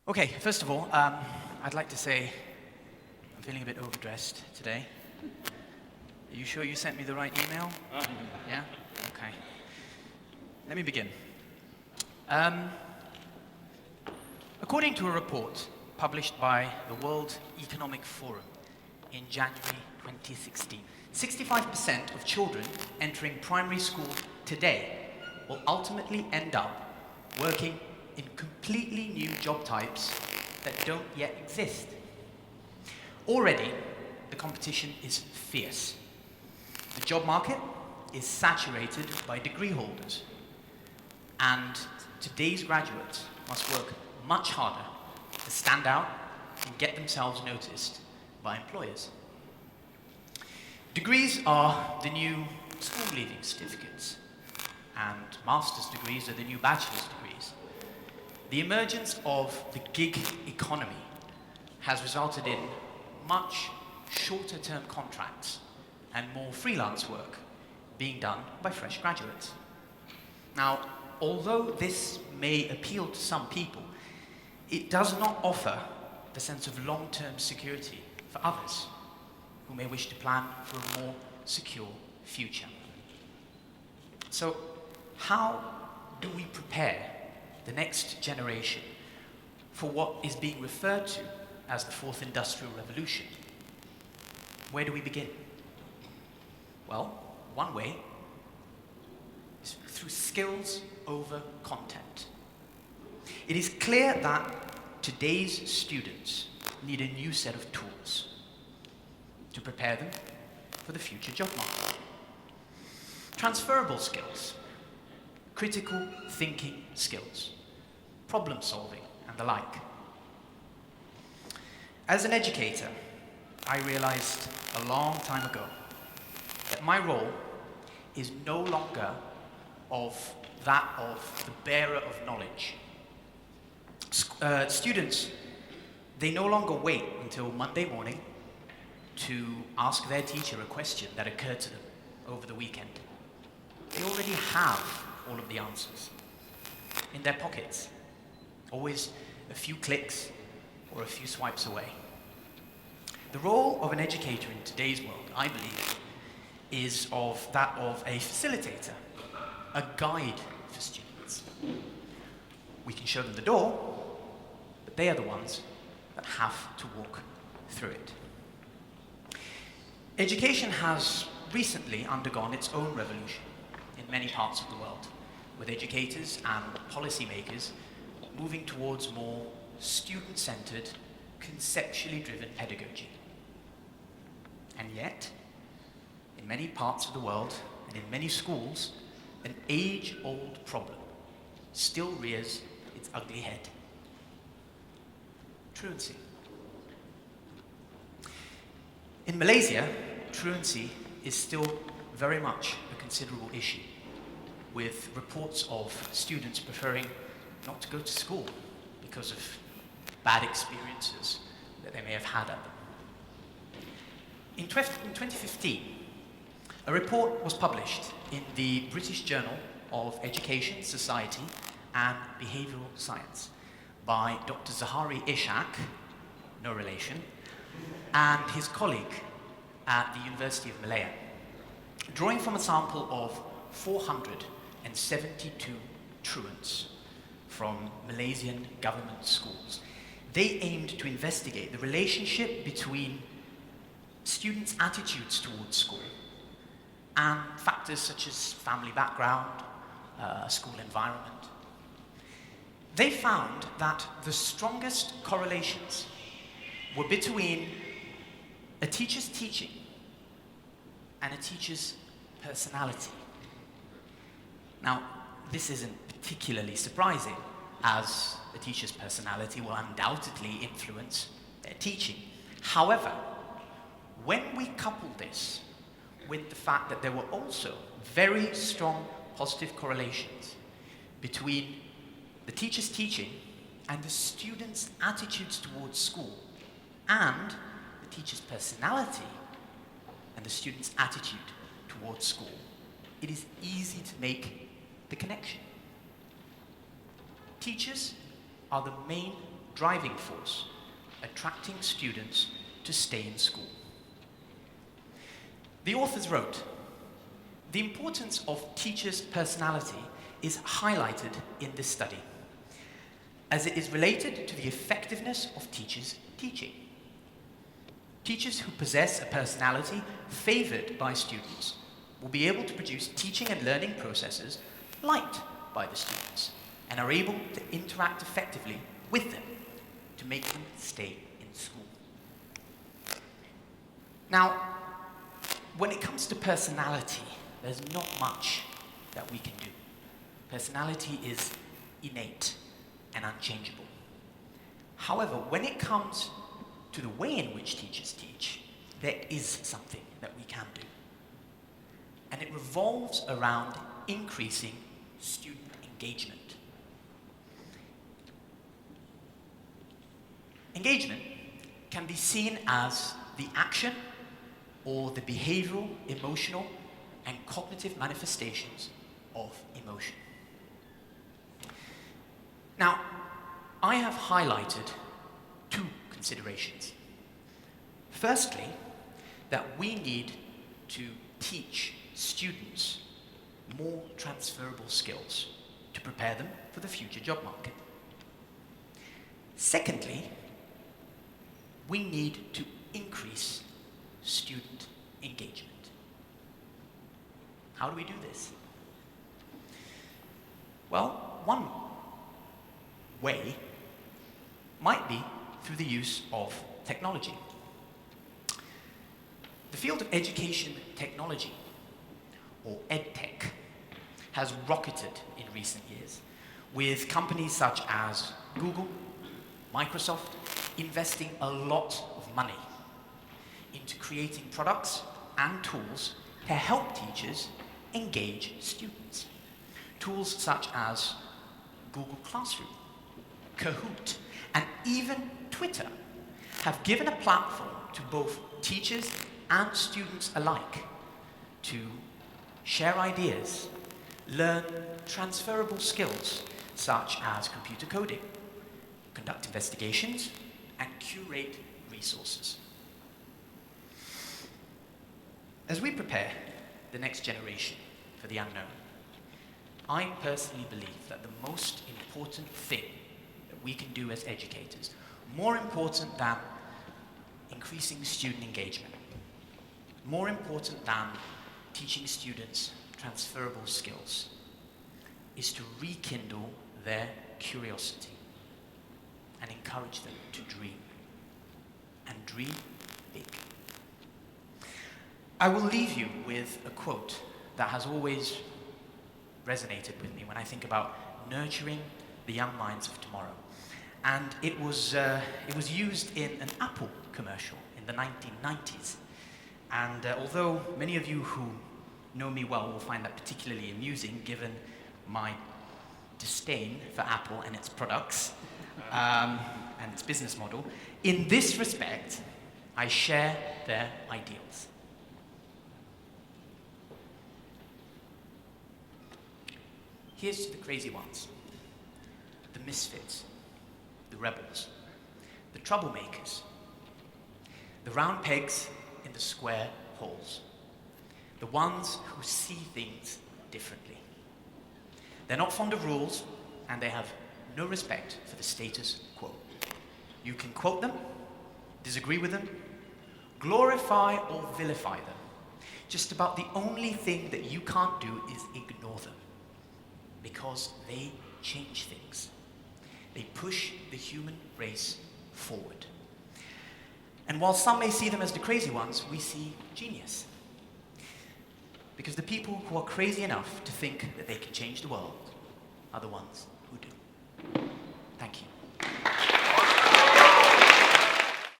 Okay, first of all, I'd like to say I'm feeling a bit overdressed today. Are you sure you sent me the right email? Yeah? Okay. Let me begin. According to a report published by the World Economic Forum in January 2016, 65% of children entering primary school today will ultimately end up working in completely new job types that don't yet exist. Already, the competition is fierce. The job market is saturated by degree holders, and today's graduates must work much harder to stand out and get themselves noticed by employers. Degrees are the new school-leaving certificates, and master's degrees are the new bachelor's degrees. The emergence of the gig economy has resulted in much shorter-term contracts and more freelance work being done by fresh graduates. Now, although this may appeal to some people, it does not offer the sense of long-term security for others who may wish to plan for a more secure future. So, how do we prepare the next generation for what is being referred to as the Fourth Industrial Revolution? Where do we begin? Well, one way is through skills over content. It is clear that today's students need a new set of tools to prepare them for the future job market. Transferable skills, critical thinking skills, problem solving, and the like. As an educator, I realized a long time ago that my role is no longer that of the bearer of knowledge. Students, they no longer wait until Monday morning to ask their teacher a question that occurred to them over the weekend. They already have all of the answers in their pockets, always a few clicks or a few swipes away. The role of an educator in today's world, I believe, is that of a facilitator, a guide for students. We can show them the door, but they are the ones that have to walk through it. Education has recently undergone its own revolution in many parts of the world, with educators and policymakers moving towards more student-centered, conceptually driven pedagogy. And yet, in many parts of the world and in many schools, an age-old problem still rears its ugly head. Truancy. In Malaysia, truancy is still very much a considerable issue, with reports of students preferring not to go to school because of bad experiences that they may have had at them. In 2015, a report was published in the British Journal of Education, Society and Behavioural Science by Dr. Zahari Ishak, no relation, and his colleague at the University of Malaya, drawing from a sample of 472 truants from Malaysian government schools. They aimed to investigate the relationship between students' attitudes towards school and factors such as family background, school environment. They found that the strongest correlations were between a teacher's teaching and a teacher's personality. Now, this isn't particularly surprising, as a teacher's personality will undoubtedly influence their teaching. However, when we couple this with the fact that there were also very strong positive correlations between the teacher's teaching and the student's attitudes towards school, and the teacher's personality and the student's attitude towards school, it is easy to make the connection. Teachers are the main driving force, attracting students to stay in school. The authors wrote, "The importance of teachers' personality is highlighted in this study, as it is related to the effectiveness of teachers' teaching. Teachers who possess a personality favored by students will be able to produce teaching and learning processes liked by the students and are able to interact effectively with them to make them stay in school." Now, when it comes to personality, there's not much that we can do. Personality is innate and unchangeable. However, when it comes to the way in which teachers teach, there is something that we can do. And it revolves around increasing student engagement. Engagement can be seen as the action or the behavioral, emotional, and cognitive manifestations of emotion. Now, I have highlighted two considerations. Firstly, that we need to teach students more transferable skills to prepare them for the future job market. Secondly, we need to increase student engagement. How do we do this? Well, one way might be through the use of technology. The field of education technology, or EdTech, has rocketed in recent years, with companies such as Google, Microsoft investing a lot of money into creating products and tools to help teachers engage students. Tools such as Google Classroom, Kahoot, and even Twitter have given a platform to both teachers and students alike to share ideas, learn transferable skills such as computer coding, conduct investigations, and curate resources. As we prepare the next generation for the unknown, I personally believe that the most important thing that we can do as educators, more important than increasing student engagement, more important than teaching students transferable skills, is to rekindle their curiosity and encourage them to dream, and dream big. I will leave you with a quote that has always resonated with me when I think about nurturing the young minds of tomorrow. And it was used in an Apple commercial in the 1990s. And although many of you who know me well will find that particularly amusing, given my disdain for Apple and its products and its business model, in this respect, I share their ideals. Here's to the crazy ones, the misfits, the rebels, the troublemakers, the round pegs in the square holes, the ones who see things differently. They're not fond of rules, and they have no respect for the status quo. You can quote them, disagree with them, glorify or vilify them. Just about the only thing that you can't do is ignore them, because they change things. They push the human race forward. And while some may see them as the crazy ones, we see genius. Because the people who are crazy enough to think that they can change the world are the ones who do. Thank you.